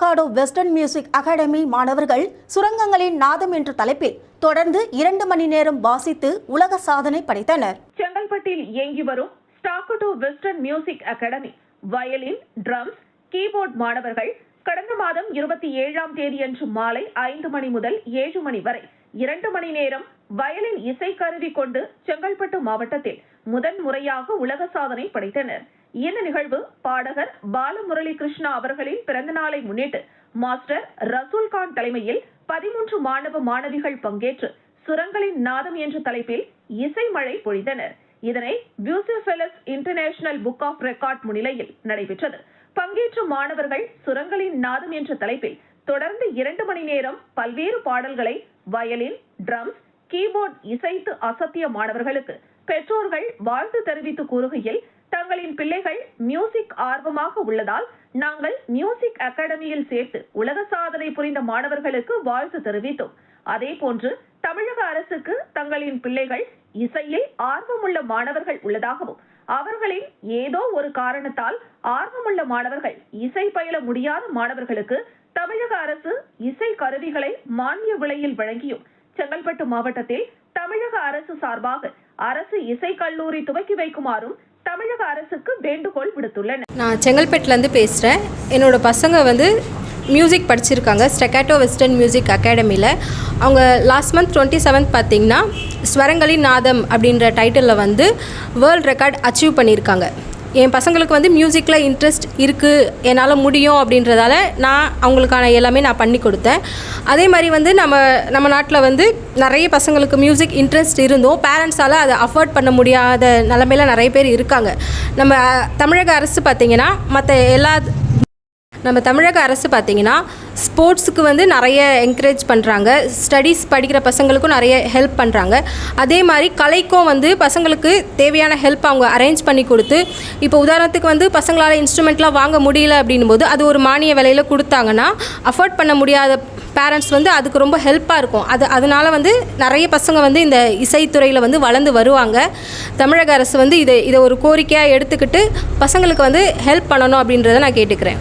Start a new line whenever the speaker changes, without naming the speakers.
ஸ்டக்காடோ western music academy மாணவர்கள் சுரங்கங்களின் நாதம் என்ற தலைப்பில் தொடர்ந்து 2 மணி நேரம் வாசித்து உலக சாதனை படைத்தனர்.
செங்கல்பட்டில் இயங்கி வரும் staccato western music academy violin, drums, keyboard மாணவர்கள் கடந்த மாதம் 27ஆம் தேதியன்று மாலை 5 மணி முதல் 7 மணி வரை 2 மணி நேரம் வயலின் இசைக்கருவி கொண்டு செங்கல்பட்டு மாவட்டத்தில் முதன்முறையாக உலக சாதனை படைத்தனர். இந்த நிகழ்வு பாடகர் பாலமுரளி கிருஷ்ணா அவர்களின் பிறந்த நாளை முன்னிட்டு மாஸ்டர் ரசூல்கான் தலைமையில் 13 மாணவ மாணவிகள் பங்கேற்று சுரங்களின் நாதம் என்ற தலைப்பில் இசை மழை பொழிந்தனர். இதனை பியூசிஃபெலஸ் இன்டர்நேஷனல் புக் ஆஃப் ரெக்கார்ட் முன்னிலையில் நடைபெற்றது. பங்கேற்ற மாணவர்கள் சுரங்களின் நாதம் என்ற தலைப்பில் தொடர்ந்து 2 மணி நேரம் பல்வேறு பாடல்களை வயலின், ட்ரம்ஸ், கீபோர்ட் இசைத்து அசத்திய மாணவர்களுக்கு பெற்றோர்கள் வாழ்த்து தெரிவித்து கூறுகையில், தங்களின் பிள்ளைகள் மியூசிக் ஆர்வமாக உள்ளதால் நாங்கள் மியூசிக் அகாடமியில் சேர்த்து உலக சாதனை புரிந்த மாணவர்களுக்கு வாழ்த்து தெரிவித்தோம். அதேபோன்று தமிழக அரசுக்கு தங்களின் பிள்ளைகள் இசையில் ஆர்வமுள்ள மாணவர்கள் உள்ளதாகவும், அவர்களின் ஏதோ ஒரு காரணத்தால் ஆர்வமுள்ள மாணவர்கள் இசை பயில முடியாத மாணவர்களுக்கு தமிழக அரசு இசை கருவிகளை மானிய விலையில் வழங்கியும், செங்கல்பட்டு மாவட்டத்தில் தமிழக அரசு சார்பாக அரசு இசை கல்லூரி துவக்கி வைக்குமாறும் தமிழக அரசுக்கு வேண்டுகோள் விடுத்துள்ளனர்.
நான் செங்கல்பட்டுலேருந்து பேசுகிறேன். என்னோட பசங்க மியூசிக் படிச்சிருக்காங்க ஸ்டக்காடோ வெஸ்டர்ன் மியூசிக் அகாடமியில். அவங்க லாஸ்ட் மந்த் 27 பார்த்திங்கன்னா ஸ்வரங்களின் நாதம் அப்படின்ற டைட்டிலில் வேர்ல்ட் ரெக்கார்ட் அச்சீவ் பண்ணியிருக்காங்க. என் பசங்களுக்கு மியூசிக்கில் இன்ட்ரெஸ்ட் இருக்குது, என்னால் முடியும் அப்படின்றதால நான் அவங்களுக்கான எல்லாமே நான் பண்ணி கொடுத்தேன். அதே மாதிரி நம்ம நாட்டில் நிறைய பசங்களுக்கு மியூசிக் இன்ட்ரெஸ்ட் இருந்தும் பேரண்ட்ஸால் அதை அஃபோர்ட் பண்ண முடியாத நிலமையில நிறைய பேர் இருக்காங்க. நம்ம தமிழக அரசு பார்த்திங்கன்னா ஸ்போர்ட்ஸுக்கு நிறைய என்கரேஜ் பண்ணுறாங்க. ஸ்டடீஸ் படிக்கிற பசங்களுக்கும் நிறைய ஹெல்ப் பண்ணுறாங்க. அதே மாதிரி கலைக்கும் பசங்களுக்கு தேவையான ஹெல்ப் அவங்க அரேஞ்ச் பண்ணி கொடுத்து, இப்போ உதாரணத்துக்கு பசங்களால் இன்ஸ்ட்ருமெண்ட்லாம் வாங்க முடியல அப்படின்னும் போது அது ஒரு மானிய விலையில் கொடுத்தாங்கன்னா அஃபோர்ட் பண்ண முடியாத பேரண்ட்ஸ் அதுக்கு ரொம்ப ஹெல்ப்பாக இருக்கும். அதனால் நிறைய பசங்க இந்த இசைத்துறையில் வளர்ந்து வருவாங்க. தமிழக அரசு இதை ஒரு கோரிக்கையாக எடுத்துக்கிட்டு பசங்களுக்கு ஹெல்ப் பண்ணணும் அப்படின்றத நான் கேட்டுக்கிறேன்.